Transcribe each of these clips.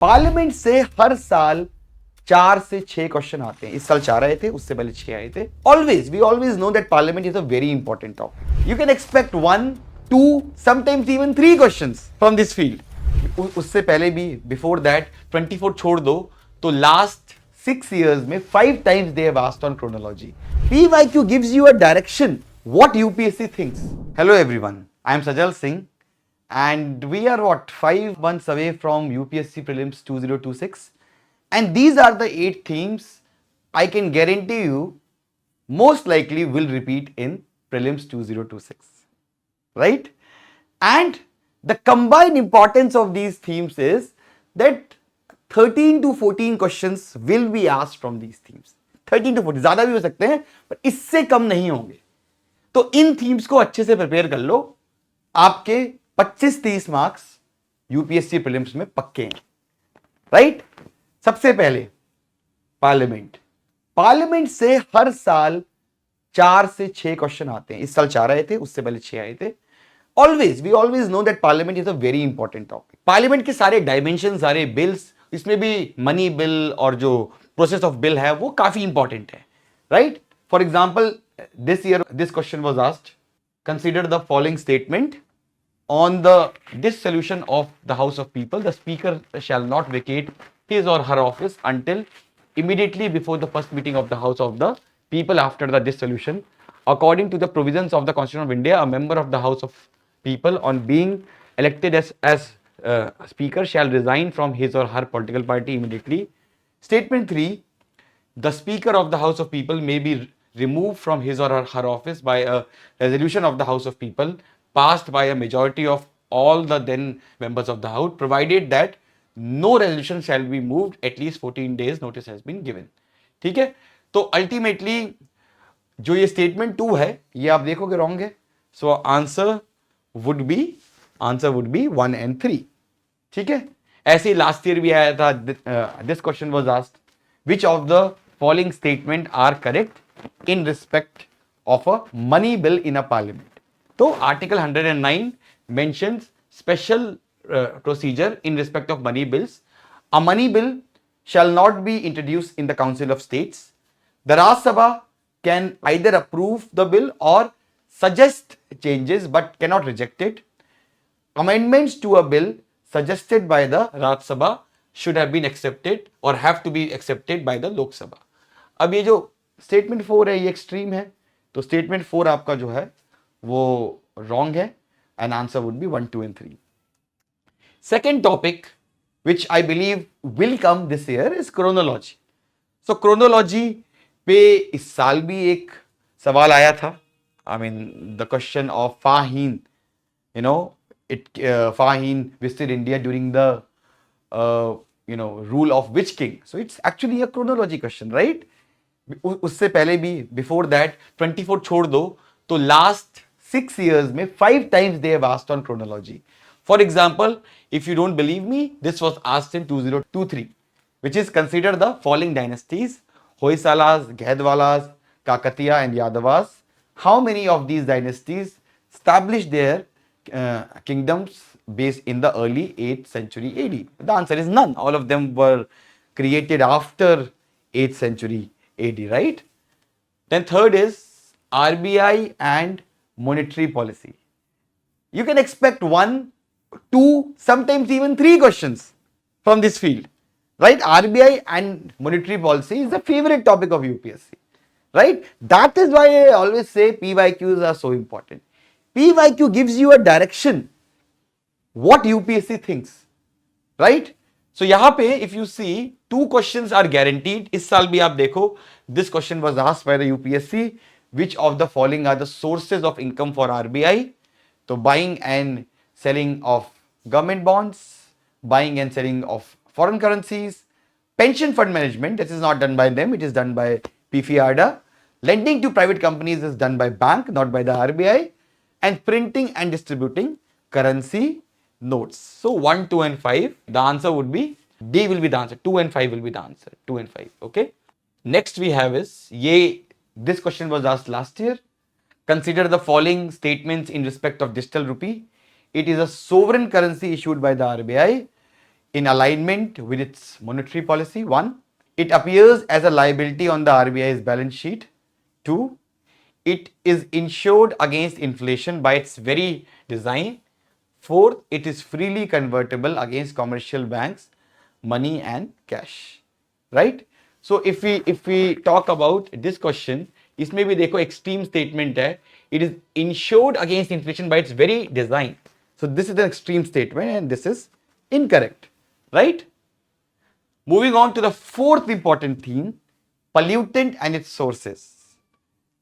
Parliament से हर साल 4 से 6 क्वेश्चन आते हैं। इस साल 4 आए थे, उससे पहले 6 आए थे। We always know that parliament is a very important topic. You can expect 1, 2, sometimes even 3 questions from this field. उससे पहले भी, बिफोर दैट 24 छोड़ दो तो लास्ट 6 years में 5 times they have asked on chronology. PYQ gives you a direction what UPSC thinks. Hello everyone, I am Sajal Singh and we are 5 months away from UPSC Prelims 2026 and these are the 8 themes I can guarantee you most likely will repeat in Prelims 2026, right? And the combined importance of these themes is that 13 to 14 questions will be asked from these themes. 13 to 14 ज्यादा भी हो सकते हैं पर इससे कम नहीं होंगे। तो इन थीम्स को अच्छे से प्रिपेयर कर लो, आपके 25-30 मार्क्स यूपीएससी प्रीलिम्स में पक्के हैं, राइट? सबसे पहले पार्लियामेंट से हर साल 4 से 6 क्वेश्चन आते हैं। इस साल 4 आए थे, उससे पहले 6 आए थे। We always know that parliament is a very important topic. Parliament के सारे डायमेंशन, सारे बिल्स, इसमें भी मनी बिल और जो प्रोसेस ऑफ बिल है वो काफी इंपॉर्टेंट है, right? For example this year this question was asked, consider the following statement on the dissolution of the House of People, the Speaker shall not vacate his or her office until immediately before the first meeting of the House of the People after the dissolution. According to the provisions of the Constitution of India, a member of the House of People on being elected as Speaker shall resign from his or her political party immediately. Statement 3, the Speaker of the House of People may be removed from his or her office by a resolution of the House of People passed by a majority of all the then members of the House, provided that no resolution shall be moved at least 14 days notice has been given. ठीक है? तो ultimately जो ये statement 2 है ये आप देखोगे wrong है, so answer would be 1 and 3. ठीक है? ऐसे ही लास्ट ईयर भी आया था, this question was asked, which of the following statement are correct in respect of a money bill in a parliament? तो article 109 mentions special procedure in respect of money bills. A money bill shall not be introduced in the Council of States. The Rajya Sabha can either approve the bill or suggest changes but cannot reject it. Amendments to a bill suggested by the Rajya Sabha should have been accepted or have to be accepted by the Lok Sabha. अब ये जो statement 4 है ये extreme है, तो statement 4 आपका जो है वो रॉन्ग है and answer would be 1, 2 and 3. Second topic which I believe will come this year is chronology. So chronology पे इस साल भी एक सवाल आया था. I mean the question of Fahim, you know, Fahim visited India during the rule of which king? So it's actually a chronology question, right? उससे पहले भी, before that 24 छोड़ दो तो लास्ट 6 years में 5 times they have asked on chronology. For example, if you don't believe me, this was asked in 2023, which is consider the following dynasties: Hoysalas, Ghedwalas, Kakatiya and Yadavas. How many of these dynasties established their kingdoms based in the early 8th century AD? The answer is none. All of them were created after 8th century AD, right? Then third is RBI and monetary policy. You can expect 1, 2, sometimes even 3 questions from this field, right? RBI and monetary policy is the favorite topic of UPSC, right? That is why I always say PYQs are so important. PYQ gives you a direction what UPSC thinks, right? So यहाँ पे if you see 2 questions are guaranteed. इस साल भी आप देखो, this question was asked by the UPSC. Which of the following are the sources of income for RBI? So buying and selling of government bonds, buying and selling of foreign currencies, pension fund management, this is not done by them, it is done by PFIADA. Lending to private companies is done by bank, not by the RBI, and printing and distributing currency notes. So 1, 2 and 5, the answer would be D will be the answer. 2 and 5 will be the answer. 2 and 5, okay? Next we have is this question was asked last year. Consider the following statements in respect of digital rupee. It is a sovereign currency issued by the RBI. in alignment with its monetary policy. 1. It appears as a liability on the RBI's balance sheet. 2. It is insured against inflation by its very design. 4. It is freely convertible against commercial banks, money and cash. Right? So if we talk about this question, इसमें भी देखो extreme statement है. It is insured against inflation by its very design. So this is an extreme statement and this is incorrect. Right? Moving on to the fourth important theme, pollutant and its sources.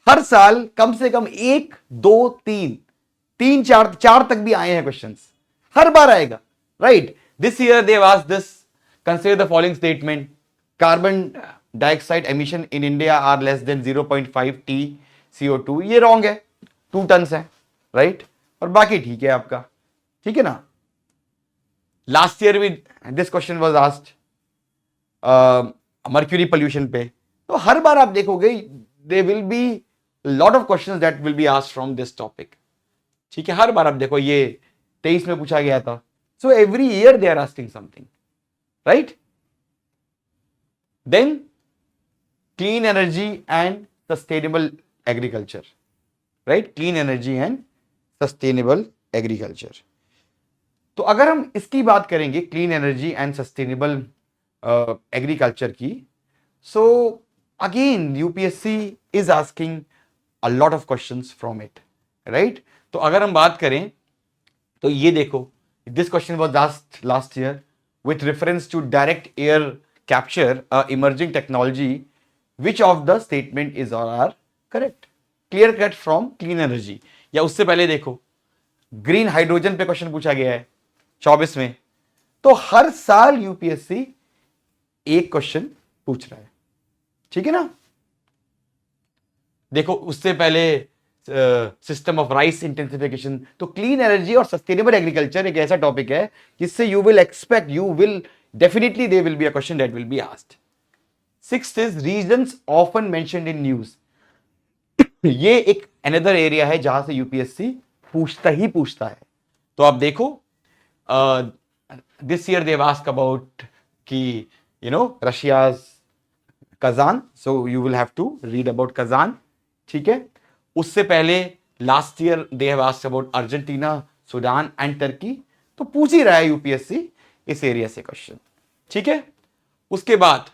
हर साल कम से कम 1, 2, 3, 4 तक भी आए हैं questions. हर बार आएगा. Right? This year they have asked this. Consider the following statement. Carbon dioxide emission in India are less than 0.5 t CO2. ये wrong है. 2 tons है. Right? और बाकी ठीक है आपका. ठीक है ना? Last year this question was asked. Mercury pollution पे. तो हर बार आप देखोगे there will be lot of questions that will be asked from this topic. ठीक है, हर बार आप देखो ये 23 में पूछा गया था. So every year they are asking something, right? Then clean energy and sustainable agriculture, right? Clean energy and sustainable agriculture. तो अगर हम इसकी बात करेंगे clean energy and sustainable agriculture की, so again UPSC is asking a lot of questions from it, right? तो अगर हम बात करें तो ये देखो, this question was asked last year with reference to direct air capture, a emerging technology. Which of the statement is or are correct? Clear cut from clean energy. या उससे पहले देखो ग्रीन हाइड्रोजन पे क्वेश्चन पूछा गया है 24 में. तो हर साल यूपीएससी एक क्वेश्चन पूछ रहा है. ठीक है ना? देखो उससे पहले सिस्टम ऑफ राइस इंटेंसिफिकेशन. तो क्लीन एनर्जी और सस्टेनेबल एग्रीकल्चर एक ऐसा टॉपिक है जिससे you will expect, you will definitely there will be a question that will be asked. 6th is reasons often mentioned in news. ये एक another area है जहां से यूपीएससी पूछता है. तो आप देखो this year they have asked about कि Russia's Kazan. So you will have to read about Kazan. ठीक है. उससे पहले last year they have asked about Argentina, Sudan and Turkey. तो पूछ ही रहा है यूपीएससी इस एरिया से क्वेश्चन. ठीक है. उसके बाद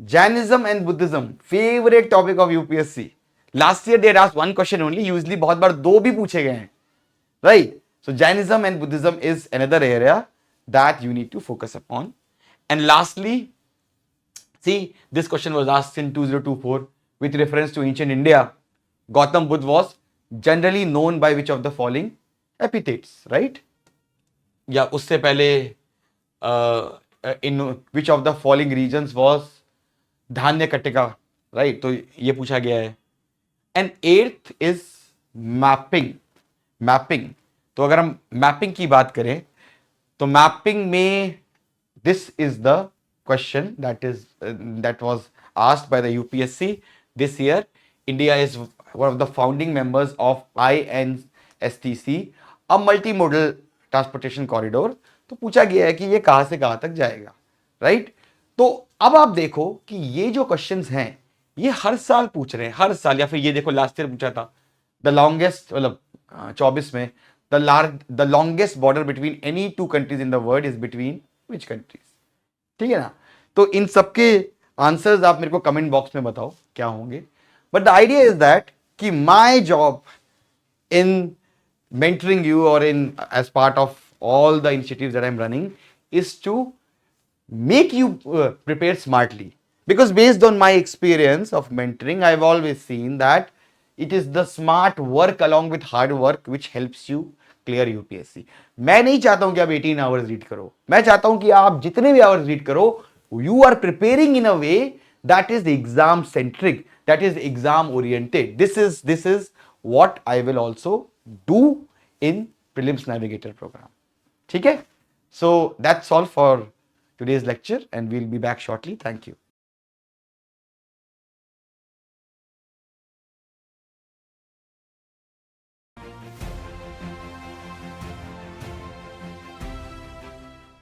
Jainism and Buddhism, favourite topic of UPSC. Last year they had asked 1 question only. Usually बहुत बार 2 भी पूछे गए हैं, right? So Jainism and Buddhism is another area that you need to focus upon. And lastly, see, this question was asked in 2024 with reference to ancient India. Gautam Buddha was generally known by which of the following epithets, right? या उससे पहले in which of the following regions was धान्य कटिका, right? तो ये पूछा गया है. And 8th is mapping. तो अगर हम मैपिंग की बात करें तो मैपिंग में this is the question that was asked by the UPSC this year. India is one of the founding members of INSTC, a multimodal transportation corridor. तो पूछा गया है कि ये कहां से कहां तक जाएगा, राइट? तो अब आप देखो कि ये जो क्वेश्चंस हैं ये हर साल पूछ रहे हैं, हर साल. या फिर ये देखो लास्ट ईयर पूछा था द लॉन्गेस्ट, मतलब 24 में the longest border between any 2 countries in the world is between which countries. ठीक है ना? तो इन सबके आंसर्स आप मेरे को कमेंट बॉक्स में बताओ क्या होंगे. But the idea is that कि my job in mentoring you और in as part of all the initiatives that I am running is to make you prepare smartly. Because based on my experience of mentoring, I've always seen that it is the smart work along with hard work which helps you clear UPSC. मैं नहीं चाहता हूं कि आप 18 hours read करो. मैं चाहता हूं कि आप जितने भी आवर्स रीड करो, you are preparing in a way that is exam centric, that is exam oriented. This is what I will also do in Prelims Navigator program. ठीक है? So that's all for today's lecture and we'll be back shortly. Thank you.